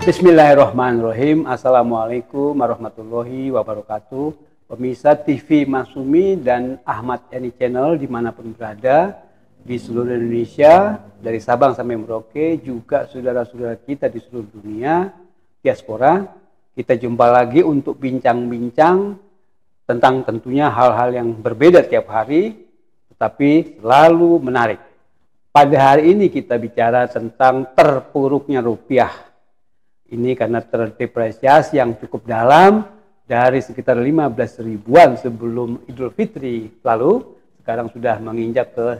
Bismillahirrahmanirrahim. Assalamualaikum warahmatullahi wabarakatuh. Pemirsa TV Masumi dan Ahmad Yani Channel dimanapun berada di seluruh Indonesia, dari Sabang sampai Merauke, juga saudara-saudara kita di seluruh dunia, diaspora. Kita jumpa lagi untuk bincang-bincang tentang tentunya hal-hal yang berbeda tiap hari, tetapi selalu menarik. Pada hari ini kita bicara tentang terpuruknya rupiah. Ini karena terdepresiasi yang cukup dalam dari sekitar 15 ribuan sebelum Idul Fitri lalu, sekarang sudah menginjak ke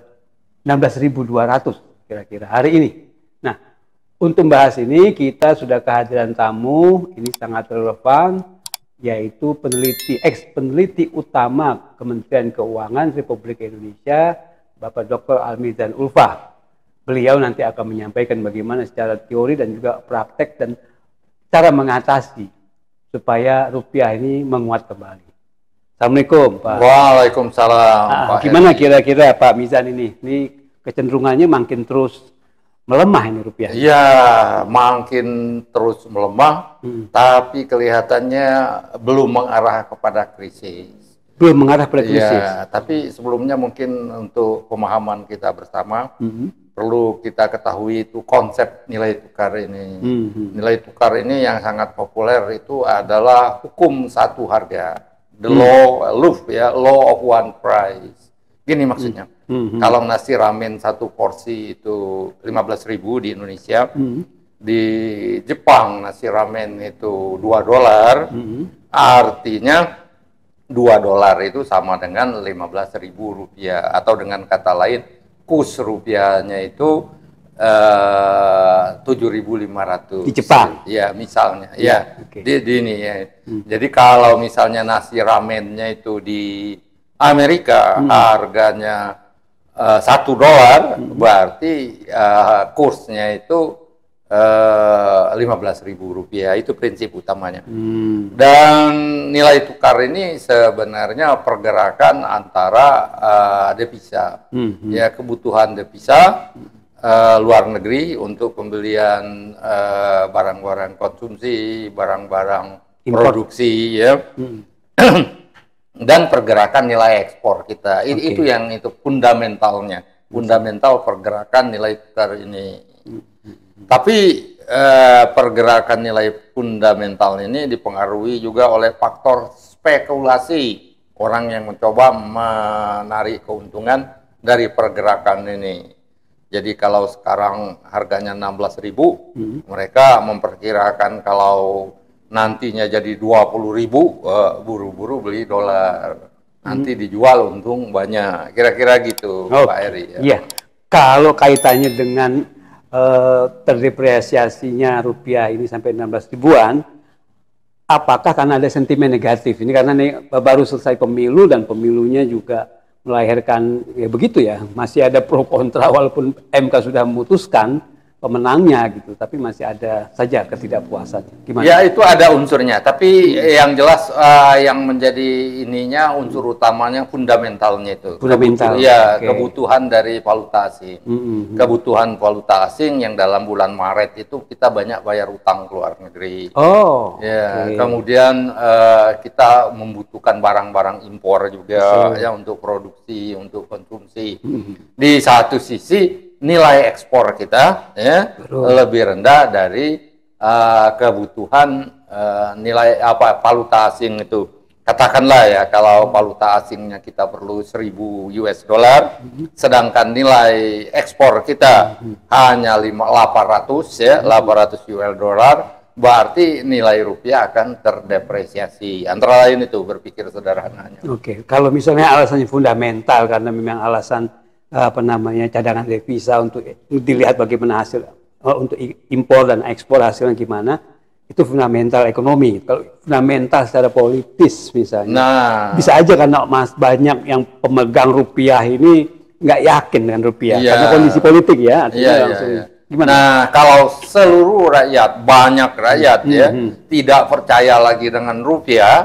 16.200 kira-kira hari ini. Nah, untuk membahas ini kita sudah kehadiran tamu, ini sangat relevan, yaitu ex-peneliti utama Kementerian Keuangan Republik Indonesia, Bapak Dr. Almizan Ulfa. Beliau nanti akan menyampaikan bagaimana secara teori dan juga praktek dan cara mengatasi supaya rupiah ini menguat kembali. Assalamualaikum, Pak. Waalaikumsalam. Pak Gimana kira-kira Pak Mizan ini kecenderungannya makin terus melemah ini rupiah? Ya, makin terus melemah, tapi kelihatannya belum mengarah kepada krisis. Belum mengarah pada krisis. Ya, tapi sebelumnya mungkin untuk pemahaman kita bersama, perlu kita ketahui itu konsep nilai tukar ini. Nilai tukar ini yang sangat populer itu adalah hukum satu harga, the law of one price. Gini maksudnya, kalau nasi ramen satu porsi itu 15.000 di Indonesia, di Jepang nasi ramen itu $2, artinya $2 itu sama dengan 15.000 rupiah, atau dengan kata lain kurs rupiahnya itu 7.500 di Jepang. Ya, misalnya. Ya, okay. di ini ya. Jadi kalau misalnya nasi ramennya itu di Amerika harganya $1, berarti kursnya itu 15.000 rupiah, itu prinsip utamanya. Dan nilai tukar ini sebenarnya pergerakan antara devisa, ya, kebutuhan devisa luar negeri untuk pembelian barang-barang konsumsi, barang-barang produksi, ya, dan pergerakan nilai ekspor kita. Itu yang fundamentalnya, fundamental pergerakan nilai tukar ini. Tapi pergerakan nilai fundamental ini dipengaruhi juga oleh faktor spekulasi, orang yang mencoba menarik keuntungan dari pergerakan ini. Jadi kalau sekarang harganya 16.000, mereka memperkirakan kalau nantinya jadi 20.000, buru-buru beli dolar, nanti dijual untung banyak, kira-kira gitu, Pak Eri. Iya, kalau kaitannya dengan terdepresiasinya rupiah ini sampai 16 ribuan, apakah karena ada sentimen negatif? Ini karena nih baru selesai pemilu dan pemilunya juga melahirkan ya begitu ya, masih ada pro kontra walaupun MK sudah memutuskan pemenangnya gitu, tapi masih ada saja ketidakpuasan. Gimana? Ya, itu ada unsurnya, tapi yang jelas yang menjadi ininya unsur utamanya fundamentalnya itu. Fundamental. Kebutuhan dari valuta asing. Kebutuhan valuta asing yang dalam bulan Maret itu kita banyak bayar utang ke luar negeri. Kemudian kita membutuhkan barang-barang impor juga ya, untuk produksi, untuk konsumsi. Di satu sisi nilai ekspor kita ya lebih rendah dari kebutuhan nilai valuta asing itu. Katakanlah ya, kalau valuta asingnya kita perlu $1.000, sedangkan nilai ekspor kita hanya 800 $800, berarti nilai rupiah akan terdepresiasi. Antara lain itu, berpikir sederhananya. Kalau misalnya alasannya fundamental karena memang alasan cadangan devisa untuk dilihat bagaimana hasil untuk impor dan ekspor hasilnya gimana, itu fundamental ekonomi. Kalau fundamental secara politis misalnya, bisa aja karena banyak yang pemegang rupiah ini nggak yakin dengan rupiah karena kondisi politik ya. Gimana? Nah, kalau seluruh rakyat, banyak rakyat tidak percaya lagi dengan rupiah,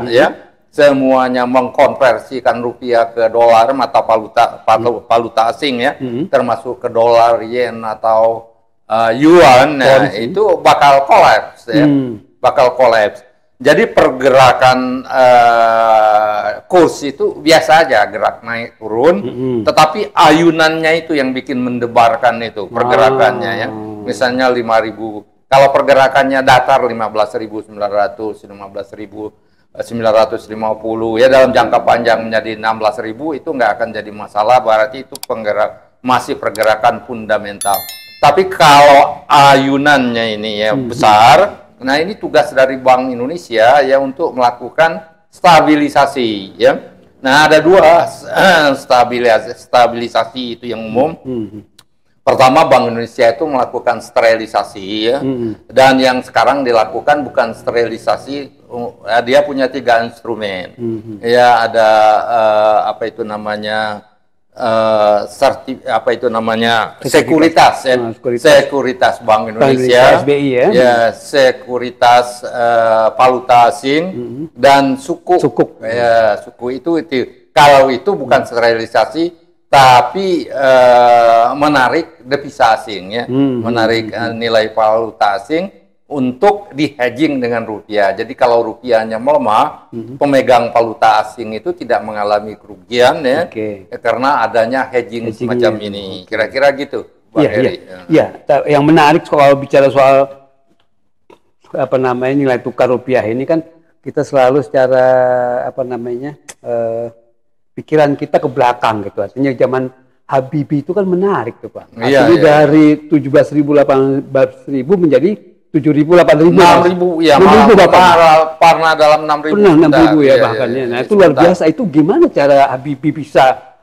semuanya mengkonversikan rupiah ke dolar, mata valuta asing ya, termasuk ke dolar, yen atau yuan, nah, itu bakal kolaps ya, bakal kolaps. Jadi pergerakan kurs itu biasa aja, gerak naik turun, tetapi ayunannya itu yang bikin mendebarkan itu pergerakannya ya. Misalnya 5.000, kalau pergerakannya datar 15.900, 15.950 ya, dalam jangka panjang menjadi 16.000 itu nggak akan jadi masalah, berarti itu masih pergerakan fundamental. Tapi kalau ayunannya ini ya besar, nah ini tugas dari Bank Indonesia ya untuk melakukan stabilisasi ya. Nah ada dua stabilisasi itu yang umum. Pertama, Bank Indonesia itu melakukan sterilisasi ya. Dan yang sekarang dilakukan bukan sterilisasi, dia punya 3 instrumen. Ya ada apa itu namanya? Sekuritas ya. Sekuritas Bank Indonesia, SBI ya. Ya, sekuritas valuta asing dan sukuk. Ya, suku itu kalau itu bukan sterilisasi tapi menarik devisa asing ya. Menarik nilai valuta asing untuk di-hedging dengan rupiah. Jadi kalau rupiahnya melemah, pemegang valuta asing itu tidak mengalami kerugian ya, karena adanya hedging semacam ini. Kira-kira gitu, Bang Heri. Iya, yang menarik kalau bicara soal apa namanya nilai tukar rupiah ini kan kita selalu secara apa namanya pikiran kita ke belakang gitu. Artinya zaman Habibie itu kan menarik tuh Pak. Artinya dari 17.000, 18.000 menjadi 7.000, 8.000, 6.000 ya, pernah dalam 6.000. Pernah 6.000 ya bahkan ya. Nah itu luar biasa. Itu gimana cara Habibie bisa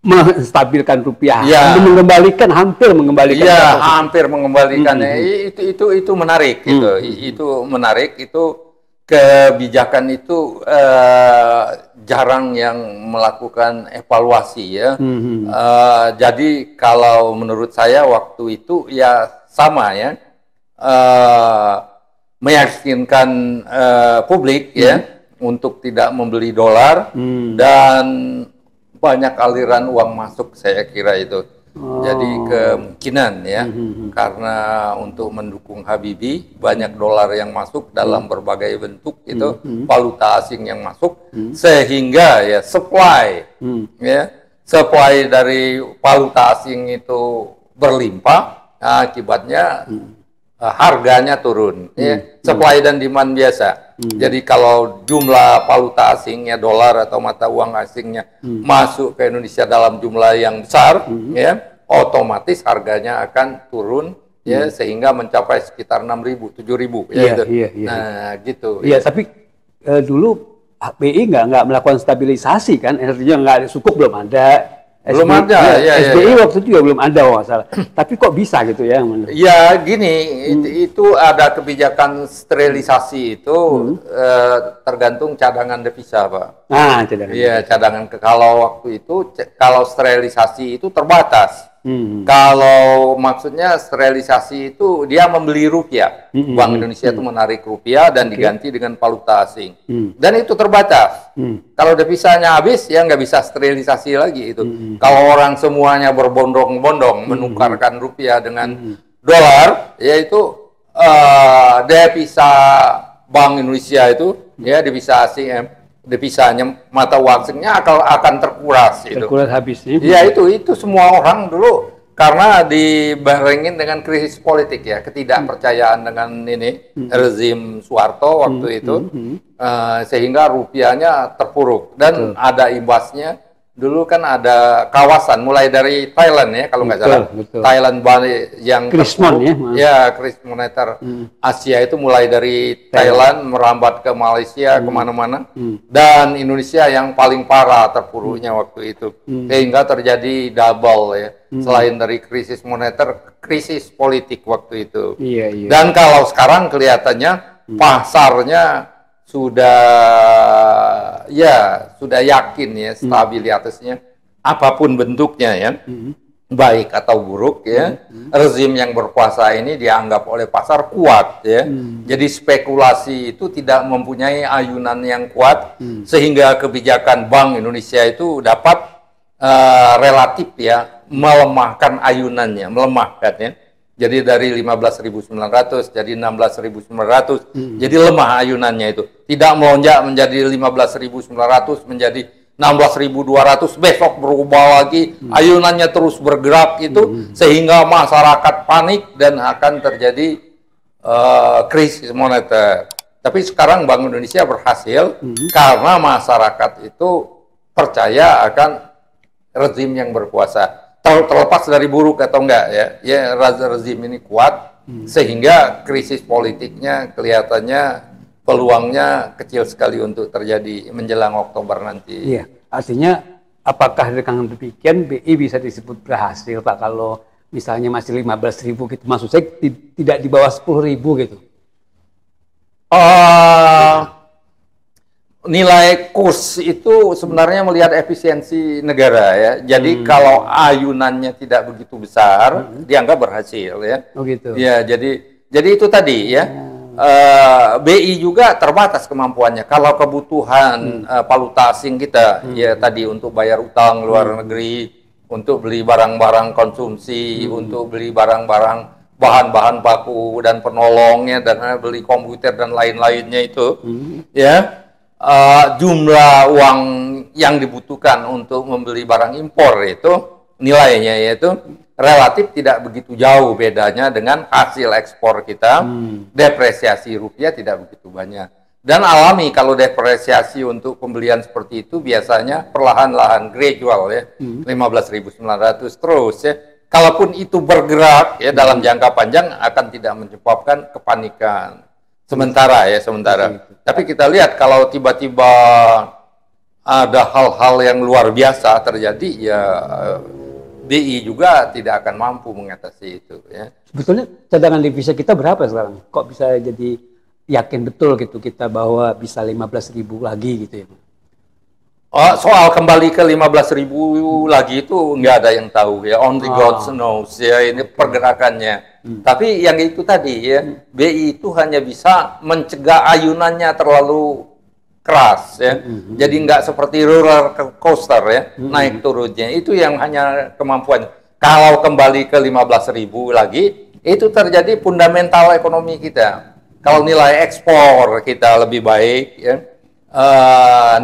menstabilkan rupiah, hampir mengembalikan. Iya, hampir mengembalikannya. Itu menarik gitu. Itu menarik, itu kebijakan itu jarang yang melakukan evaluasi ya. Jadi kalau menurut saya waktu itu ya sama ya. Meyakinkan publik ya untuk tidak membeli dolar dan banyak aliran uang masuk, saya kira itu. Jadi kemungkinan ya karena untuk mendukung Habibie banyak dolar yang masuk dalam berbagai bentuk itu, valuta asing yang masuk sehingga ya supply dari valuta asing itu berlimpah, akibatnya harganya turun, supply dan demand biasa. Jadi kalau jumlah valuta asingnya, dolar atau mata uang asingnya masuk ke Indonesia dalam jumlah yang besar, ya, otomatis harganya akan turun, ya, sehingga mencapai sekitar 6.000, 7.000. Ya, nah, gitu. Iya, tapi dulu BI nggak melakukan stabilisasi kan, artinya nggak sukuk belum ada. Belum ada, SBI waktu itu juga belum ada masalah. Tapi kok bisa gitu ya? Ya gini, itu ada kebijakan sterilisasi itu tergantung cadangan devisa, Pak. Nah, cadangan. Iya, cadangan. Kalau waktu itu, kalau sterilisasi itu terbatas. Kalau maksudnya sterilisasi itu dia membeli rupiah. Bank Indonesia itu menarik rupiah dan diganti dengan valuta asing. Dan itu terbatas. Kalau devisanya habis, ya nggak bisa sterilisasi lagi itu. Kalau orang semuanya berbondong-bondong menukarkan rupiah dengan dolar, yaitu devisa Bank Indonesia itu, ya devisa asing, devisanya mata uang asingnya akan terkuras. Terkuras habis. Ya itu semua orang dulu karena dibarengin dengan krisis politik ya, ketidakpercayaan dengan ini rezim Soeharto waktu itu, sehingga rupiahnya terpuruk dan ada imbasnya. Dulu kan ada kawasan mulai dari Thailand ya kalau nggak salah, Thailand Bali yang Krismon ya krisis moneter Asia itu mulai dari Thailand merambat ke Malaysia kemana-mana, dan Indonesia yang paling parah terpuruknya waktu itu, sehingga terjadi double ya, selain dari krisis moneter, krisis politik waktu itu. Dan kalau sekarang kelihatannya pasarnya sudah yakin ya stabilitasnya apapun bentuknya ya, baik atau buruk ya, rezim yang berkuasa ini dianggap oleh pasar kuat ya. Jadi spekulasi itu tidak mempunyai ayunan yang kuat, sehingga kebijakan Bank Indonesia itu dapat relatif ya melemahkan ayunannya, melemahkan ya. Jadi dari 15.900 jadi 16.900. Jadi lemah ayunannya itu. Tidak melonjak menjadi 15.900 menjadi 16.200, besok berubah lagi, ayunannya terus bergerak itu sehingga masyarakat panik dan akan terjadi krisis moneter. Tapi sekarang Bank Indonesia berhasil karena masyarakat itu percaya akan rezim yang berkuasa. Terlepas dari buruk atau enggak ya rezim ini kuat sehingga krisis politiknya kelihatannya peluangnya kecil sekali untuk terjadi menjelang Oktober nanti. Iya, artinya apakah dengan demikian BI bisa disebut berhasil Pak kalau misalnya masih 15.000 gitu, maksud saya tidak di bawah 10.000 gitu? Nilai kurs itu sebenarnya melihat efisiensi negara ya. Jadi kalau ayunannya tidak begitu besar, dianggap berhasil ya. Oh gitu. Ya, jadi itu tadi ya. BI juga terbatas kemampuannya. Kalau kebutuhan valuta asing kita ya tadi untuk bayar utang luar negeri, untuk beli barang-barang konsumsi, untuk beli barang-barang bahan-bahan baku dan penolongnya dan beli komputer dan lain-lainnya itu ya. Jumlah uang yang dibutuhkan untuk membeli barang impor itu nilainya yaitu relatif tidak begitu jauh bedanya dengan hasil ekspor kita. Depresiasi rupiah tidak begitu banyak dan alami kalau depresiasi untuk pembelian seperti itu biasanya perlahan-lahan gradual ya 15.900 terus ya. Kalaupun itu bergerak ya dalam jangka panjang akan tidak menyebabkan kepanikan. Sementara. Tapi kita lihat kalau tiba-tiba ada hal-hal yang luar biasa terjadi, ya BI juga tidak akan mampu mengatasi itu. Ya. Sebetulnya cadangan devisa kita berapa sekarang? Kok bisa jadi yakin betul gitu kita bahwa bisa 15.000 lagi gitu ya? Soal kembali ke 15.000 lagi itu nggak ada yang tahu ya, only God knows ya ini pergerakannya. Tapi yang itu tadi ya, BI itu hanya bisa mencegah ayunannya terlalu keras ya. Jadi nggak seperti roller coaster ya, naik turunnya. Itu yang hanya kemampuan. Kalau kembali ke 15.000 lagi, itu terjadi fundamental ekonomi kita. Kalau nilai ekspor kita lebih baik ya.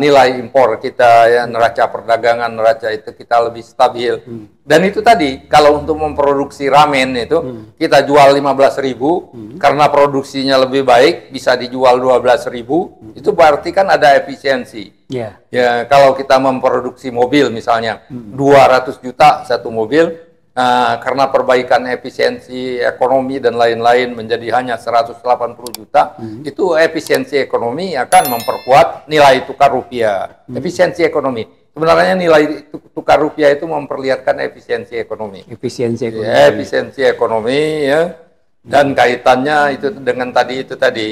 Nilai impor kita ya neraca perdagangan neraca itu kita lebih stabil dan itu tadi kalau untuk memproduksi ramen itu kita jual 15.000 karena produksinya lebih baik bisa dijual 12.000 itu berarti kan ada efisiensi ya kalau kita memproduksi mobil misalnya 200 juta satu mobil karena perbaikan efisiensi ekonomi dan lain-lain menjadi hanya 180 juta, itu efisiensi ekonomi akan memperkuat nilai tukar rupiah. Efisiensi ekonomi. Sebenarnya nilai tukar rupiah itu memperlihatkan efisiensi ekonomi. Efisiensi ekonomi. Ya, efisiensi ekonomi ya. Dan kaitannya itu dengan tadi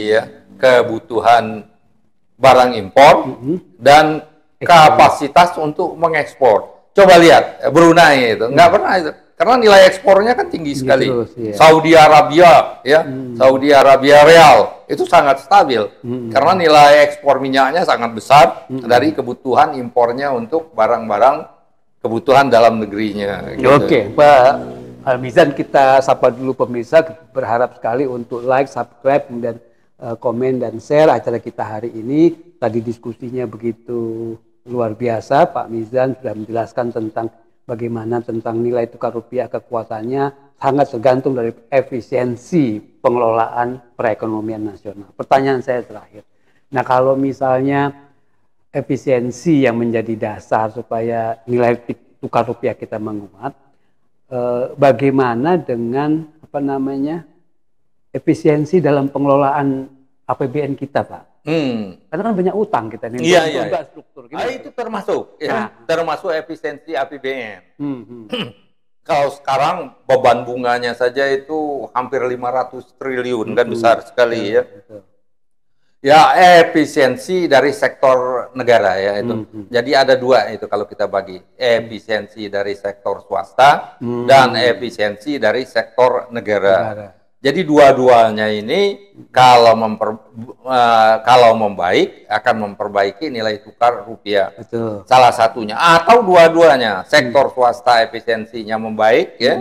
ya, kebutuhan barang impor dan kapasitas untuk mengekspor. Coba lihat Brunei itu, nggak pernah itu. Karena nilai ekspornya kan tinggi sekali. Terus, ya. Saudi Arabia, ya, Saudi Arabia real itu sangat stabil. Karena nilai ekspor minyaknya sangat besar dari kebutuhan impornya untuk barang-barang kebutuhan dalam negerinya. Gitu. Oke, Pak Almizan, kita sapa dulu pemirsa. Berharap sekali untuk like, subscribe, dan komen dan share acara kita hari ini. Tadi diskusinya begitu luar biasa. Pak Mizan sudah menjelaskan tentang bagaimana tentang nilai tukar rupiah kekuatannya sangat tergantung dari efisiensi pengelolaan perekonomian nasional. Pertanyaan saya terakhir. Nah, kalau misalnya efisiensi yang menjadi dasar supaya nilai tukar rupiah kita menguat, bagaimana dengan efisiensi dalam pengelolaan APBN kita, Pak? Karena kan banyak utang kita nih, struktur. Itu termasuk, termasuk efisiensi APBN. Kalau sekarang beban bunganya saja itu hampir 500 triliun, kan besar sekali ya. Betul. Ya, efisiensi dari sektor negara ya itu. Jadi ada dua itu kalau kita bagi, efisiensi dari sektor swasta dan efisiensi dari sektor negara. Jadi dua-duanya ini kalau membaik akan memperbaiki nilai tukar rupiah. Betul. Salah satunya atau dua-duanya sektor swasta efisiensinya membaik ya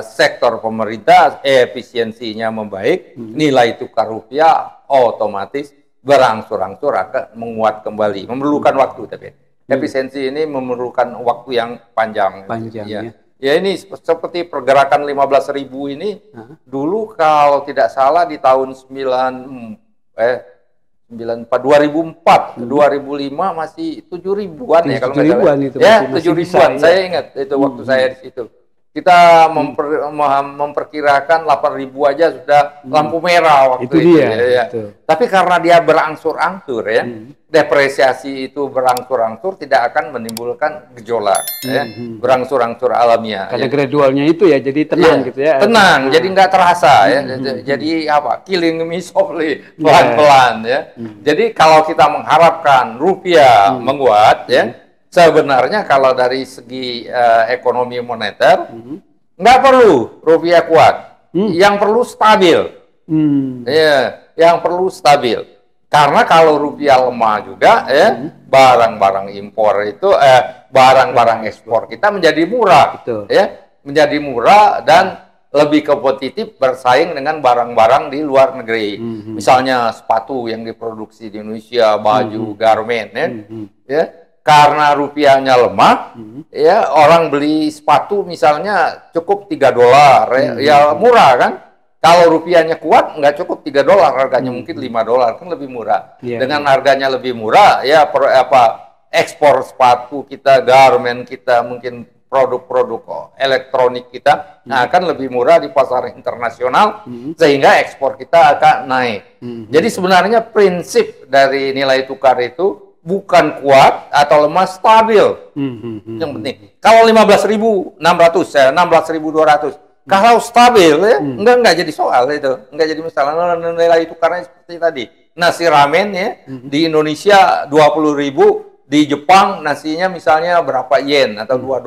sektor pemerintah efisiensinya membaik, nilai tukar rupiah otomatis berangsur-angsur akan menguat kembali. Memerlukan waktu, tapi efisiensi ini memerlukan waktu yang panjang. Ya. Ya ini seperti pergerakan 15.000 ini, dulu kalau tidak salah di tahun 2004, 2005 masih 7.000-an ya kalau nggak salah. Ya 7.000-an, saya ingat itu waktu saya di situ. Kita memperkirakan 8.000 aja sudah lampu merah waktu itu. Ya. Tapi karena dia berangsur-angsur ya, depresiasi itu berangsur-angsur tidak akan menimbulkan gejolak, ya. Berangsur-angsur alamiah. Karena gradualnya itu ya, jadi tenang gitu ya. Tenang, jadi nggak terasa ya. Jadi apa? Killing me softly, pelan-pelan ya. Jadi kalau kita mengharapkan rupiah menguat ya. Sebenarnya kalau dari segi ekonomi moneter, nggak perlu rupiah kuat, yang perlu stabil. Ya, yang perlu stabil. Karena kalau rupiah lemah juga, ya barang-barang impor itu, barang-barang ekspor kita menjadi murah, ya, menjadi murah dan lebih kompetitif bersaing dengan barang-barang di luar negeri. Misalnya sepatu yang diproduksi di Indonesia, baju, garment, ya. Karena rupiahnya lemah, ya orang beli sepatu misalnya cukup $3, ya murah kan? Kalau rupiahnya kuat nggak cukup $3, harganya mungkin $5 kan lebih murah. Dengan harganya lebih murah, ya ekspor sepatu kita, garment kita, mungkin produk-produk elektronik kita akan lebih murah di pasar internasional, sehingga ekspor kita akan naik. Jadi sebenarnya prinsip dari nilai tukar itu bukan kuat atau lemah, stabil. Yang penting. Kalau 15.600, 16.200, kalau stabil ya, enggak jadi soal itu, enggak jadi masalah. Nilai tukarnya seperti tadi. Nasi ramen ya di Indonesia 20.000, di Jepang nasinya misalnya berapa yen atau $2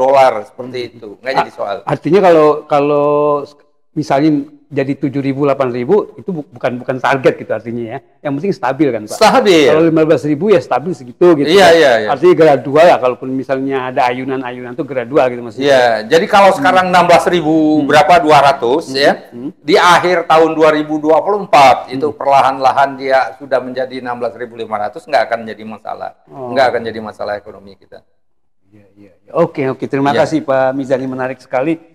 seperti itu, enggak jadi soal. Artinya kalau misalnya jadi 7.000, 8.000 itu bukan target gitu artinya ya. Yang penting stabil kan Pak. Stabil. Kalau 15.000 ya stabil segitu gitu. Iya. Artinya gradual ya, kalaupun misalnya ada ayunan-ayunan itu gradual gitu maksudnya. Iya, jadi kalau sekarang 16.000 berapa 200 ya. Di akhir tahun 2024 itu perlahan-lahan dia sudah menjadi 16.500, nggak akan jadi masalah. Nggak akan jadi masalah ekonomi kita. Iya. Oke, terima kasih Pak Mizani, menarik sekali.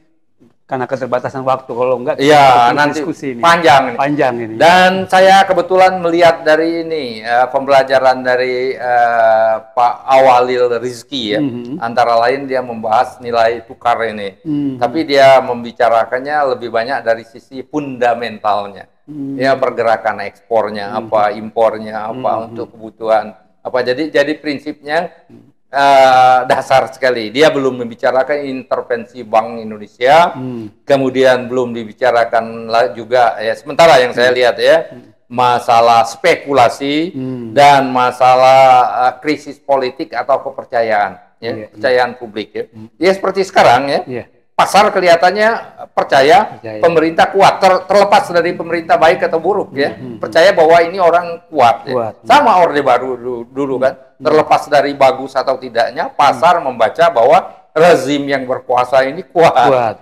Karena keterbatasan waktu, kalau enggak nanti diskusi ini. Panjang ini. Dan saya kebetulan melihat dari ini pembelajaran dari Pak Awalil Rizki ya. Antara lain dia membahas nilai tukar ini. Tapi dia membicarakannya lebih banyak dari sisi fundamentalnya. Ya, pergerakan ekspornya apa, impornya apa, untuk kebutuhan apa. Jadi prinsipnya dasar sekali. Dia belum membicarakan intervensi Bank Indonesia, kemudian belum dibicarakan juga ya, sementara yang saya lihat ya, masalah spekulasi dan masalah krisis politik atau kepercayaan ya, kepercayaan publik ya. Ya seperti sekarang ya. Pasar kelihatannya percaya pemerintah kuat, terlepas dari pemerintah baik atau buruk ya. Percaya bahwa ini orang kuat. Ya. Sama Orde Baru dulu kan, terlepas dari bagus atau tidaknya, pasar membaca bahwa rezim yang berkuasa ini kuat.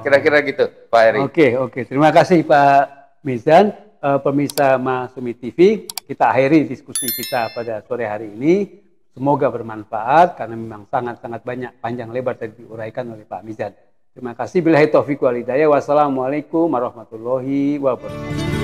Kira-kira gitu, Pak Heri. Oke. Terima kasih Pak Mizan. Pemirsa Masumi TV, kita akhiri diskusi kita pada sore hari ini. Semoga bermanfaat karena memang sangat-sangat banyak panjang lebar tadi diuraikan oleh Pak Mizan. Terima kasih. Billahi taufiq wal hidayah. Wassalamualaikum warahmatullahi wabarakatuh.